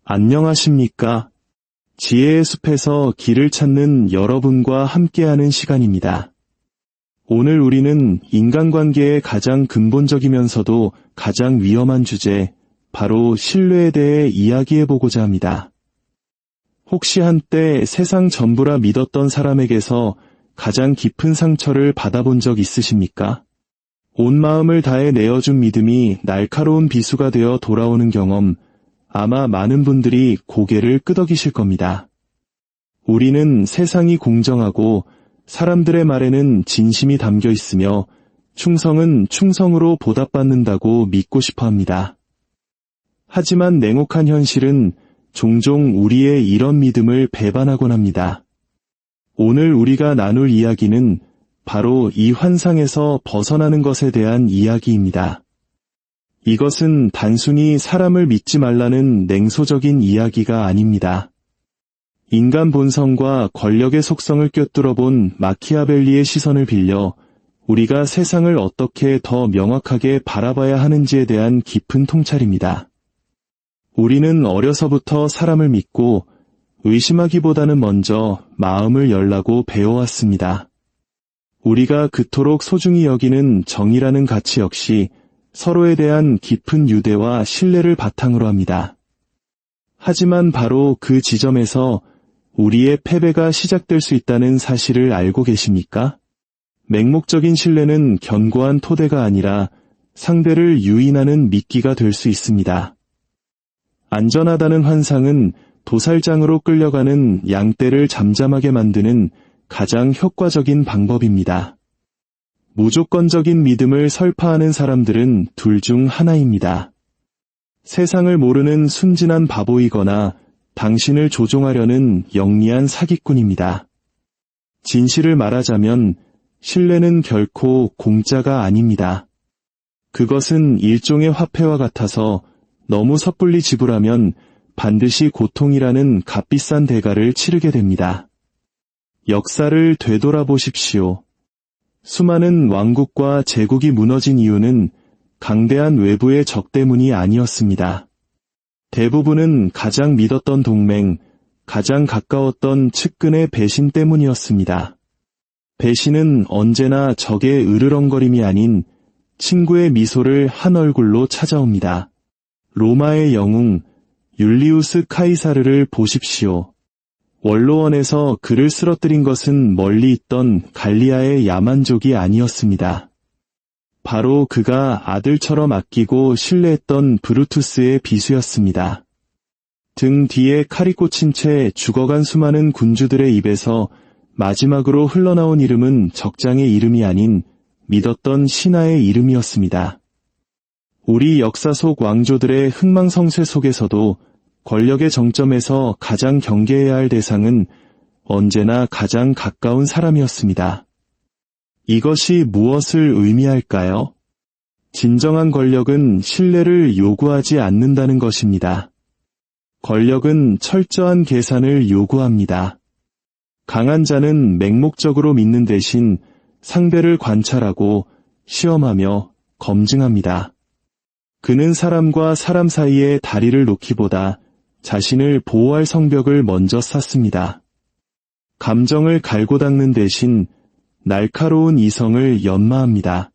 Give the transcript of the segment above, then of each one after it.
안녕하십니까? 지혜의 숲에서 길을 찾는 여러분과 함께하는 시간입니다. 오늘 우리는 인간관계의 가장 근본적이면서도 가장 위험한 주제, 바로 신뢰에 대해 이야기해보고자 합니다. 혹시 한때 세상 전부라 믿었던 사람에게서 가장 깊은 상처를 받아본 적 있으십니까? 온 마음을 다해 내어준 믿음이 날카로운 비수가 되어 돌아오는 경험, 아마 많은 분들이 고개를 끄덕이실 겁니다. 우리는 세상이 공정하고 사람들의 말에는 진심이 담겨 있으며 충성은 충성으로 보답받는다고 믿고 싶어 합니다. 하지만 냉혹한 현실은 종종 우리의 이런 믿음을 배반하곤 합니다. 오늘 우리가 나눌 이야기는 바로 이 환상에서 벗어나는 것에 대한 이야기입니다. 이것은 단순히 사람을 믿지 말라는 냉소적인 이야기가 아닙니다. 인간 본성과 권력의 속성을 꿰뚫어 본 마키아벨리의 시선을 빌려 우리가 세상을 어떻게 더 명확하게 바라봐야 하는지에 대한 깊은 통찰입니다. 우리는 어려서부터 사람을 믿고 의심하기보다는 먼저 마음을 열라고 배워왔습니다. 우리가 그토록 소중히 여기는 정의라는 가치 역시 서로에 대한 깊은 유대와 신뢰를 바탕으로 합니다. 하지만 바로 그 지점에서 우리의 패배가 시작될 수 있다는 사실을 알고 계십니까? 맹목적인 신뢰는 견고한 토대가 아니라 상대를 유인하는 미끼가 될 수 있습니다. 안전하다는 환상은 도살장으로 끌려가는 양떼를 잠잠하게 만드는 가장 효과적인 방법입니다. 무조건적인 믿음을 설파하는 사람들은 둘 중 하나입니다. 세상을 모르는 순진한 바보이거나 당신을 조종하려는 영리한 사기꾼입니다. 진실을 말하자면 신뢰는 결코 공짜가 아닙니다. 그것은 일종의 화폐와 같아서 너무 섣불리 지불하면 반드시 고통이라는 값비싼 대가를 치르게 됩니다. 역사를 되돌아보십시오. 수많은 왕국과 제국이 무너진 이유는 강대한 외부의 적 때문이 아니었습니다. 대부분은 가장 믿었던 동맹, 가장 가까웠던 측근의 배신 때문이었습니다. 배신은 언제나 적의 으르렁거림이 아닌 친구의 미소를 한 얼굴로 찾아옵니다. 로마의 영웅 율리우스 카이사르를 보십시오. 원로원에서 그를 쓰러뜨린 것은 멀리 있던 갈리아의 야만족이 아니었습니다. 바로 그가 아들처럼 아끼고 신뢰했던 브루투스의 비수였습니다. 등 뒤에 칼이 꽂힌 채 죽어간 수많은 군주들의 입에서 마지막으로 흘러나온 이름은 적장의 이름이 아닌 믿었던 신하의 이름이었습니다. 우리 역사 속 왕조들의 흥망성쇠 속에서도 권력의 정점에서 가장 경계해야 할 대상은 언제나 가장 가까운 사람이었습니다. 이것이 무엇을 의미할까요? 진정한 권력은 신뢰를 요구하지 않는다는 것입니다. 권력은 철저한 계산을 요구합니다. 강한 자는 맹목적으로 믿는 대신 상대를 관찰하고 시험하며 검증합니다. 그는 사람과 사람 사이에 다리를 놓기보다 자신을 보호할 성벽을 먼저 쌓습니다. 감정을 갈고 닦는 대신 날카로운 이성을 연마합니다.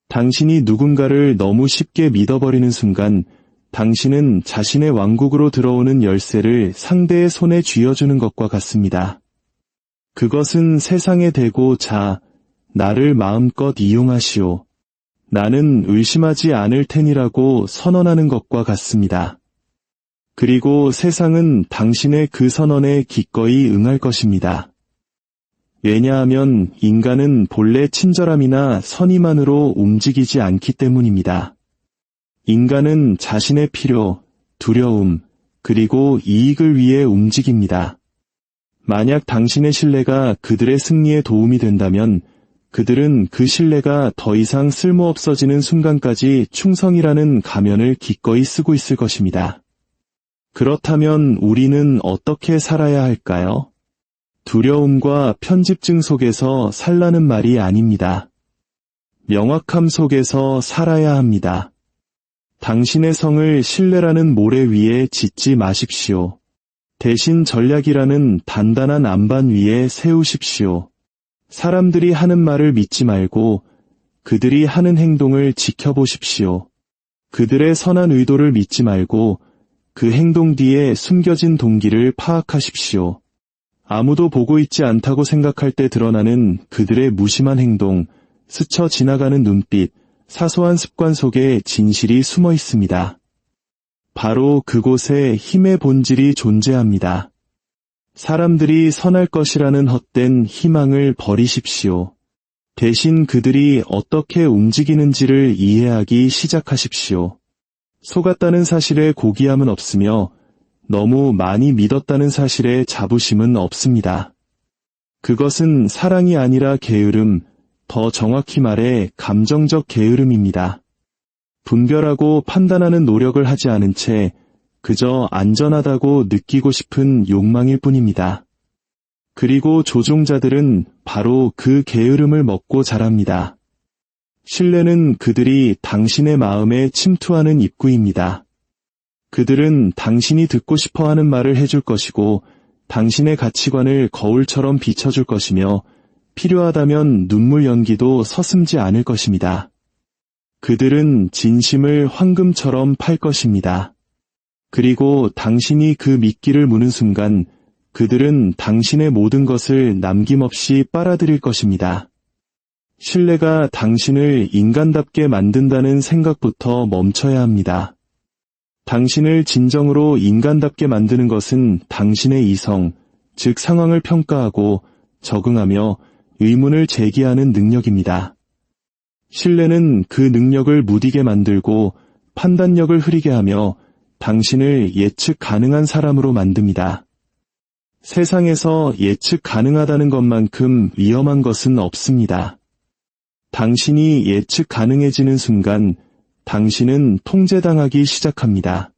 당신이 누군가를 너무 쉽게 믿어버리는 순간 당신은 자신의 왕국으로 들어오는 열쇠를 상대의 손에 쥐어주는 것과 같습니다. 그것은 세상에 대고 자, 나를 마음껏 이용하시오. 나는 의심하지 않을 테니라고 선언하는 것과 같습니다. 그리고 세상은 당신의 그 선언에 기꺼이 응할 것입니다. 왜냐하면 인간은 본래 친절함이나 선의만으로 움직이지 않기 때문입니다. 인간은 자신의 필요, 두려움, 그리고 이익을 위해 움직입니다. 만약 당신의 신뢰가 그들의 승리에 도움이 된다면 그들은 그 신뢰가 더 이상 쓸모없어지는 순간까지 충성이라는 가면을 기꺼이 쓰고 있을 것입니다. 그렇다면 우리는 어떻게 살아야 할까요? 두려움과 편집증 속에서 살라는 말이 아닙니다. 명확함 속에서 살아야 합니다. 당신의 성을 신뢰라는 모래 위에 짓지 마십시오. 대신 전략이라는 단단한 안반 위에 세우십시오. 사람들이 하는 말을 믿지 말고 그들이 하는 행동을 지켜보십시오. 그들의 선한 의도를 믿지 말고 그 행동 뒤에 숨겨진 동기를 파악하십시오. 아무도 보고 있지 않다고 생각할 때 드러나는 그들의 무심한 행동, 스쳐 지나가는 눈빛, 사소한 습관 속에 진실이 숨어 있습니다. 바로 그곳에 힘의 본질이 존재합니다. 사람들이 선할 것이라는 헛된 희망을 버리십시오. 대신 그들이 어떻게 움직이는지를 이해하기 시작하십시오. 속았다는 사실에 고귀함은 없으며 너무 많이 믿었다는 사실에 자부심은 없습니다. 그것은 사랑이 아니라 게으름, 더 정확히 말해 감정적 게으름입니다. 분별하고 판단하는 노력을 하지 않은 채 그저 안전하다고 느끼고 싶은 욕망일 뿐입니다. 그리고 조종자들은 바로 그 게으름을 먹고 자랍니다. 신뢰는 그들이 당신의 마음에 침투하는 입구입니다. 그들은 당신이 듣고 싶어하는 말을 해줄 것이고 당신의 가치관을 거울처럼 비춰줄 것이며 필요하다면 눈물 연기도 서슴지 않을 것입니다. 그들은 진심을 황금처럼 팔 것입니다. 그리고 당신이 그 미끼를 무는 순간 그들은 당신의 모든 것을 남김없이 빨아들일 것입니다. 신뢰가 당신을 인간답게 만든다는 생각부터 멈춰야 합니다. 당신을 진정으로 인간답게 만드는 것은 당신의 이성, 즉 상황을 평가하고 적응하며 의문을 제기하는 능력입니다. 신뢰는 그 능력을 무디게 만들고 판단력을 흐리게 하며 당신을 예측 가능한 사람으로 만듭니다. 세상에서 예측 가능하다는 것만큼 위험한 것은 없습니다. 당신이 예측 가능해지는 순간 당신은 통제당하기 시작합니다.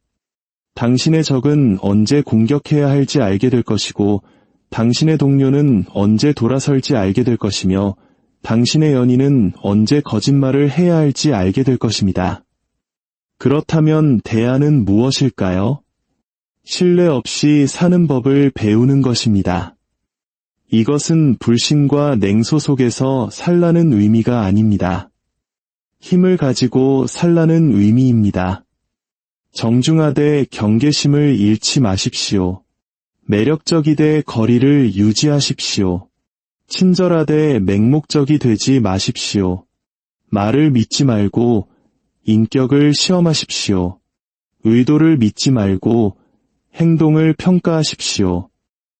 당신의 적은 언제 공격해야 할지 알게 될 것이고 당신의 동료는 언제 돌아설지 알게 될 것이며 당신의 연인은 언제 거짓말을 해야 할지 알게 될 것입니다. 그렇다면 대안은 무엇일까요? 신뢰 없이 사는 법을 배우는 것입니다. 이것은 불신과 냉소 속에서 살라는 의미가 아닙니다. 힘을 가지고 살라는 의미입니다. 정중하되 경계심을 잃지 마십시오. 매력적이되 거리를 유지하십시오. 친절하되 맹목적이 되지 마십시오. 말을 믿지 말고 인격을 시험하십시오. 의도를 믿지 말고 행동을 평가하십시오.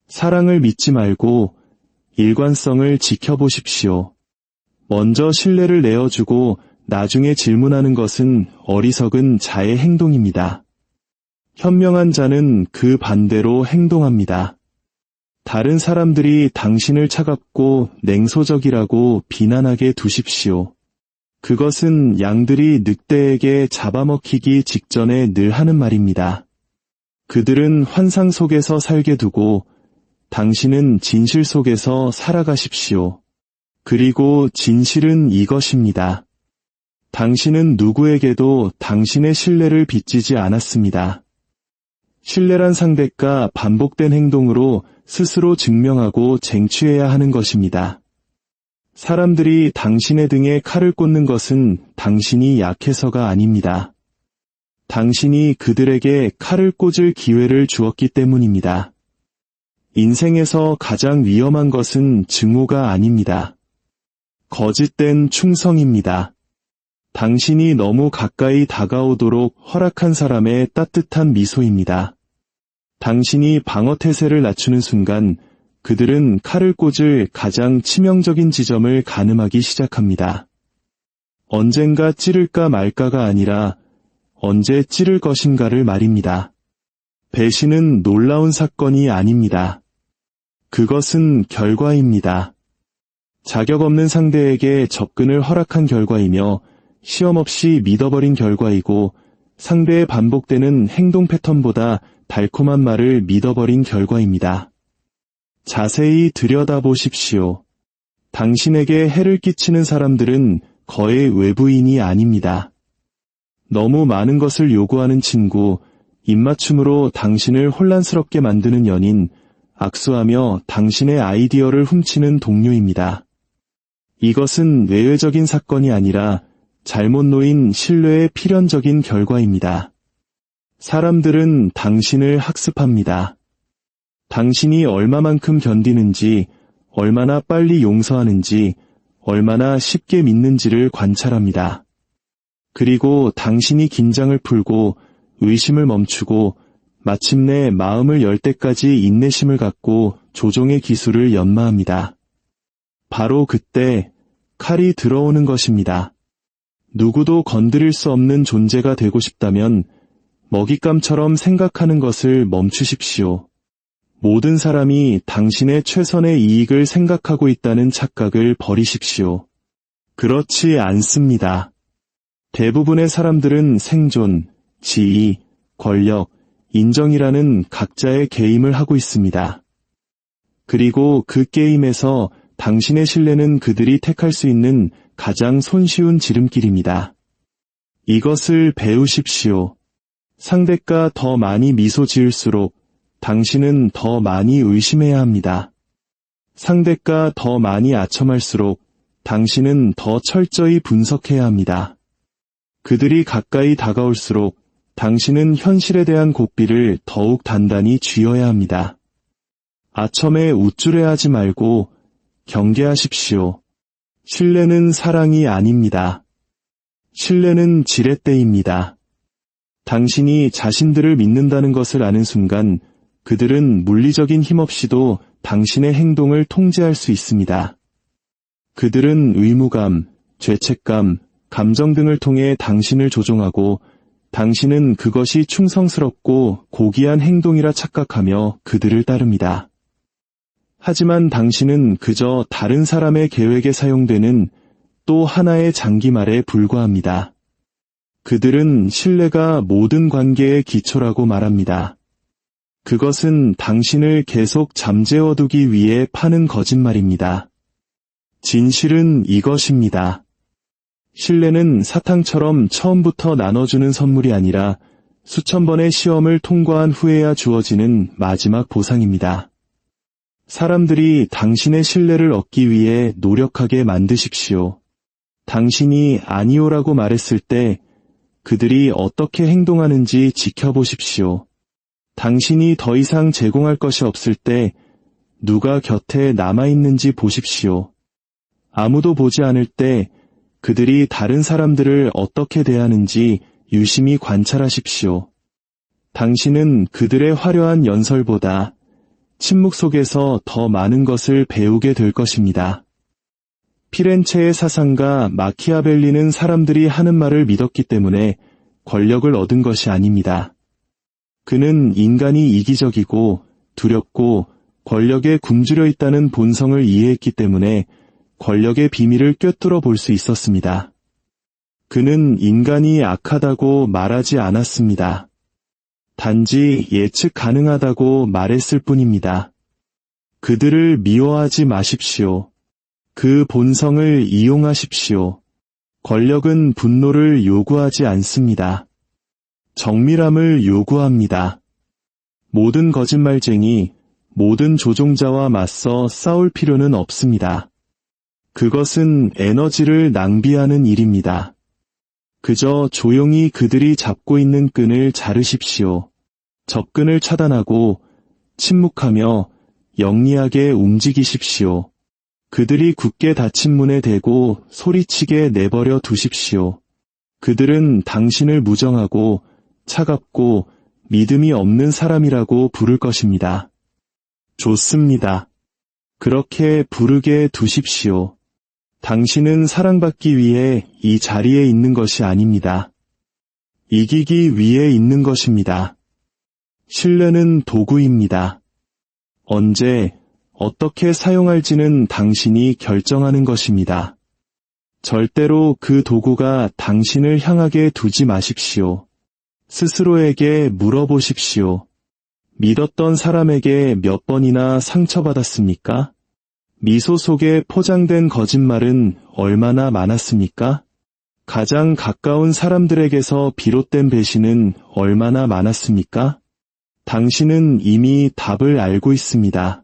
사랑을 믿지 말고 일관성을 지켜보십시오. 먼저 신뢰를 내어주고 나중에 질문하는 것은 어리석은 자의 행동입니다. 현명한 자는 그 반대로 행동합니다. 다른 사람들이 당신을 차갑고 냉소적이라고 비난하게 두십시오. 그것은 양들이 늑대에게 잡아먹히기 직전에 늘 하는 말입니다. 그들은 환상 속에서 살게 두고 당신은 진실 속에서 살아가십시오. 그리고 진실은 이것입니다. 당신은 누구에게도 당신의 신뢰를 빚지지 않았습니다. 신뢰란 상대가 반복된 행동으로 스스로 증명하고 쟁취해야 하는 것입니다. 사람들이 당신의 등에 칼을 꽂는 것은 당신이 약해서가 아닙니다. 당신이 그들에게 칼을 꽂을 기회를 주었기 때문입니다. 인생에서 가장 위험한 것은 증오가 아닙니다. 거짓된 충성입니다. 당신이 너무 가까이 다가오도록 허락한 사람의 따뜻한 미소입니다. 당신이 방어태세를 낮추는 순간 그들은 칼을 꽂을 가장 치명적인 지점을 가늠하기 시작합니다. 언젠가 찌를까 말까가 아니라 언제 찌를 것인가를 말입니다. 배신은 놀라운 사건이 아닙니다. 그것은 결과입니다. 자격 없는 상대에게 접근을 허락한 결과이며 시험 없이 믿어버린 결과이고 상대의 반복되는 행동 패턴보다 달콤한 말을 믿어버린 결과입니다. 자세히 들여다보십시오. 당신에게 해를 끼치는 사람들은 거의 외부인이 아닙니다. 너무 많은 것을 요구하는 친구, 입맞춤으로 당신을 혼란스럽게 만드는 연인, 악수하며 당신의 아이디어를 훔치는 동료입니다. 이것은 외외적인 사건이 아니라 잘못 놓인 신뢰의 필연적인 결과입니다. 사람들은 당신을 학습합니다. 당신이 얼마만큼 견디는지, 얼마나 빨리 용서하는지, 얼마나 쉽게 믿는지를 관찰합니다. 그리고 당신이 긴장을 풀고 의심을 멈추고 마침내 마음을 열 때까지 인내심을 갖고 조종의 기술을 연마합니다. 바로 그때 칼이 들어오는 것입니다. 누구도 건드릴 수 없는 존재가 되고 싶다면 먹잇감처럼 생각하는 것을 멈추십시오. 모든 사람이 당신의 최선의 이익을 생각하고 있다는 착각을 버리십시오. 그렇지 않습니다. 대부분의 사람들은 생존, 지위, 권력, 인정이라는 각자의 게임을 하고 있습니다. 그리고 그 게임에서 당신의 신뢰는 그들이 택할 수 있는 가장 손쉬운 지름길입니다. 이것을 배우십시오. 상대가 더 많이 미소 지을수록 당신은 더 많이 의심해야 합니다. 상대가 더 많이 아첨할수록 당신은 더 철저히 분석해야 합니다. 그들이 가까이 다가올수록 당신은 현실에 대한 고삐를 더욱 단단히 쥐어야 합니다. 아첨에 우쭐해하지 말고 경계하십시오. 신뢰는 사랑이 아닙니다. 신뢰는 지렛대입니다. 당신이 자신들을 믿는다는 것을 아는 순간 그들은 물리적인 힘 없이도 당신의 행동을 통제할 수 있습니다. 그들은 의무감, 죄책감, 감정 등을 통해 당신을 조종하고 당신은 그것이 충성스럽고 고귀한 행동이라 착각하며 그들을 따릅니다. 하지만 당신은 그저 다른 사람의 계획에 사용되는 또 하나의 장기말에 불과합니다. 그들은 신뢰가 모든 관계의 기초라고 말합니다. 그것은 당신을 계속 잠재워두기 위해 파는 거짓말입니다. 진실은 이것입니다. 신뢰는 사탕처럼 처음부터 나눠주는 선물이 아니라 수천 번의 시험을 통과한 후에야 주어지는 마지막 보상입니다. 사람들이 당신의 신뢰를 얻기 위해 노력하게 만드십시오. 당신이 아니오라고 말했을 때 그들이 어떻게 행동하는지 지켜보십시오. 당신이 더 이상 제공할 것이 없을 때 누가 곁에 남아있는지 보십시오. 아무도 보지 않을 때 그들이 다른 사람들을 어떻게 대하는지 유심히 관찰하십시오. 당신은 그들의 화려한 연설보다 침묵 속에서 더 많은 것을 배우게 될 것입니다. 피렌체의 사상가 마키아벨리는 사람들이 하는 말을 믿었기 때문에 권력을 얻은 것이 아닙니다. 그는 인간이 이기적이고 두렵고 권력에 굶주려 있다는 본성을 이해했기 때문에 권력의 비밀을 꿰뚫어 볼 수 있었습니다. 그는 인간이 악하다고 말하지 않았습니다. 단지 예측 가능하다고 말했을 뿐입니다. 그들을 미워하지 마십시오. 그 본성을 이용하십시오. 권력은 분노를 요구하지 않습니다. 정밀함을 요구합니다. 모든 거짓말쟁이, 모든 조종자와 맞서 싸울 필요는 없습니다. 그것은 에너지를 낭비하는 일입니다. 그저 조용히 그들이 잡고 있는 끈을 자르십시오. 접근을 차단하고 침묵하며 영리하게 움직이십시오. 그들이 굳게 닫힌 문에 대고 소리치게 내버려 두십시오. 그들은 당신을 무정하고 차갑고 믿음이 없는 사람이라고 부를 것입니다. 좋습니다. 그렇게 부르게 두십시오. 당신은 사랑받기 위해 이 자리에 있는 것이 아닙니다. 이기기 위해 있는 것입니다. 신뢰는 도구입니다. 언제, 어떻게 사용할지는 당신이 결정하는 것입니다. 절대로 그 도구가 당신을 향하게 두지 마십시오. 스스로에게 물어보십시오. 믿었던 사람에게 몇 번이나 상처받았습니까? 미소 속에 포장된 거짓말은 얼마나 많았습니까? 가장 가까운 사람들에게서 비롯된 배신은 얼마나 많았습니까? 당신은 이미 답을 알고 있습니다.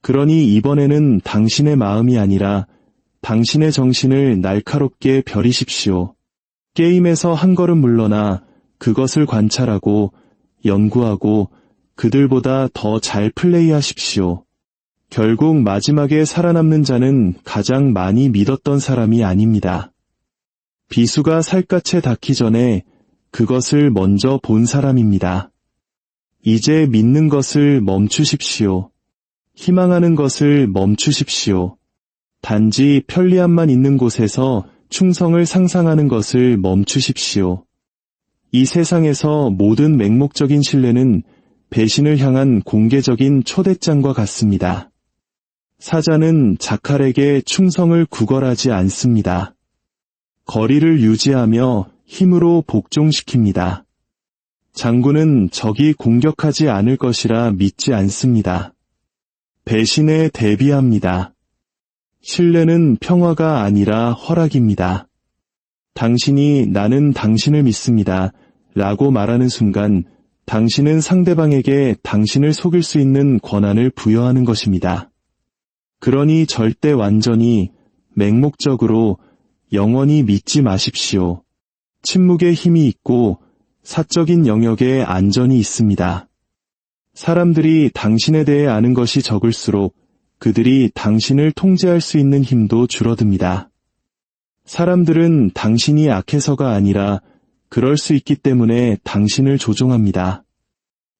그러니 이번에는 당신의 마음이 아니라 당신의 정신을 날카롭게 벼리십시오. 게임에서 한 걸음 물러나 그것을 관찰하고 연구하고 그들보다 더 잘 플레이하십시오. 결국 마지막에 살아남는 자는 가장 많이 믿었던 사람이 아닙니다. 비수가 살갗에 닿기 전에 그것을 먼저 본 사람입니다. 이제 믿는 것을 멈추십시오. 희망하는 것을 멈추십시오. 단지 편리함만 있는 곳에서 충성을 상상하는 것을 멈추십시오. 이 세상에서 모든 맹목적인 신뢰는 배신을 향한 공개적인 초대장과 같습니다. 사자는 자칼에게 충성을 구걸하지 않습니다. 거리를 유지하며 힘으로 복종시킵니다. 장군은 적이 공격하지 않을 것이라 믿지 않습니다. 배신에 대비합니다. 신뢰는 평화가 아니라 허락입니다. 당신이 나는 당신을 믿습니다. 라고 말하는 순간 당신은 상대방에게 당신을 속일 수 있는 권한을 부여하는 것입니다. 그러니 절대 완전히, 맹목적으로, 영원히 믿지 마십시오. 침묵에 힘이 있고 사적인 영역에 안전이 있습니다. 사람들이 당신에 대해 아는 것이 적을수록 그들이 당신을 통제할 수 있는 힘도 줄어듭니다. 사람들은 당신이 악해서가 아니라 그럴 수 있기 때문에 당신을 조종합니다.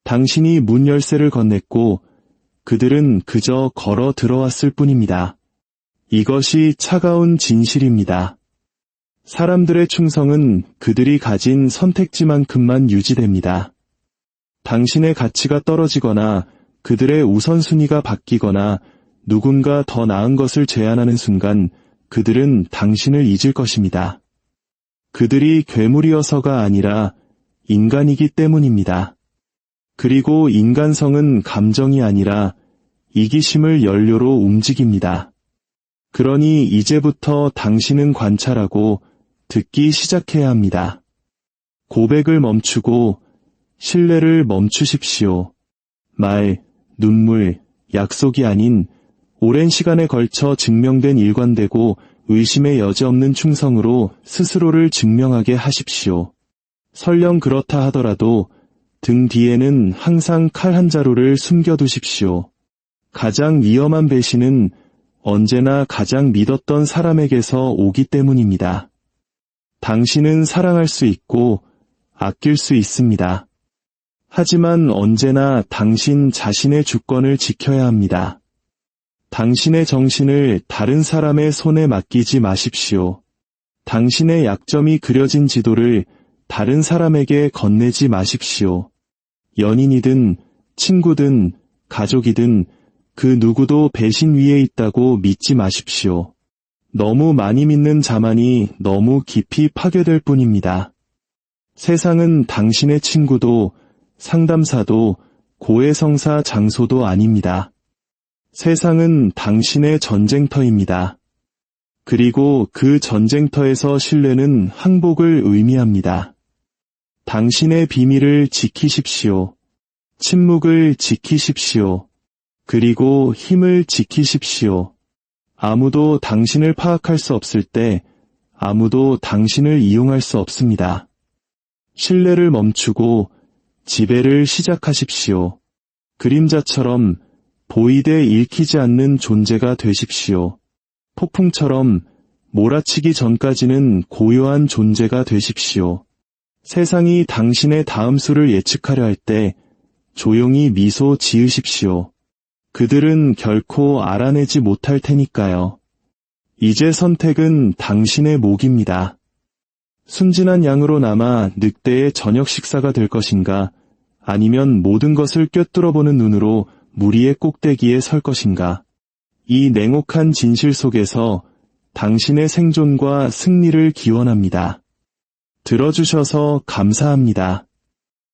당신이 문 열쇠를 건넸고 그들은 그저 걸어 들어왔을 뿐입니다. 이것이 차가운 진실입니다. 사람들의 충성은 그들이 가진 선택지만큼만 유지됩니다. 당신의 가치가 떨어지거나 그들의 우선순위가 바뀌거나 누군가 더 나은 것을 제안하는 순간 그들은 당신을 잊을 것입니다. 그들이 괴물이어서가 아니라 인간이기 때문입니다. 그리고 인간성은 감정이 아니라 이기심을 연료로 움직입니다. 그러니 이제부터 당신은 관찰하고 듣기 시작해야 합니다. 고백을 멈추고 신뢰를 멈추십시오. 말, 눈물, 약속이 아닌 오랜 시간에 걸쳐 증명된 일관되고 의심의 여지없는 충성으로 스스로를 증명하게 하십시오. 설령 그렇다 하더라도 등 뒤에는 항상 칼 한 자루를 숨겨두십시오. 가장 위험한 배신은 언제나 가장 믿었던 사람에게서 오기 때문입니다. 당신은 사랑할 수 있고 아낄 수 있습니다. 하지만 언제나 당신 자신의 주권을 지켜야 합니다. 당신의 정신을 다른 사람의 손에 맡기지 마십시오. 당신의 약점이 그려진 지도를 다른 사람에게 건네지 마십시오. 연인이든 친구든 가족이든 그 누구도 배신 위에 있다고 믿지 마십시오. 너무 많이 믿는 자만이 너무 깊이 파괴될 뿐입니다. 세상은 당신의 친구도 상담사도 고해성사 장소도 아닙니다. 세상은 당신의 전쟁터입니다. 그리고 그 전쟁터에서 신뢰는 항복을 의미합니다. 당신의 비밀을 지키십시오. 침묵을 지키십시오. 그리고 힘을 지키십시오. 아무도 당신을 파악할 수 없을 때 아무도 당신을 이용할 수 없습니다. 신뢰를 멈추고 지배를 시작하십시오. 그림자처럼 보이되 읽히지 않는 존재가 되십시오. 폭풍처럼 몰아치기 전까지는 고요한 존재가 되십시오. 세상이 당신의 다음 수를 예측하려 할 때 조용히 미소 지으십시오. 그들은 결코 알아내지 못할 테니까요. 이제 선택은 당신의 몫입니다. 순진한 양으로 남아 늑대의 저녁 식사가 될 것인가, 아니면 모든 것을 꿰뚫어보는 눈으로 무리의 꼭대기에 설 것인가. 이 냉혹한 진실 속에서 당신의 생존과 승리를 기원합니다. 들어주셔서 감사합니다.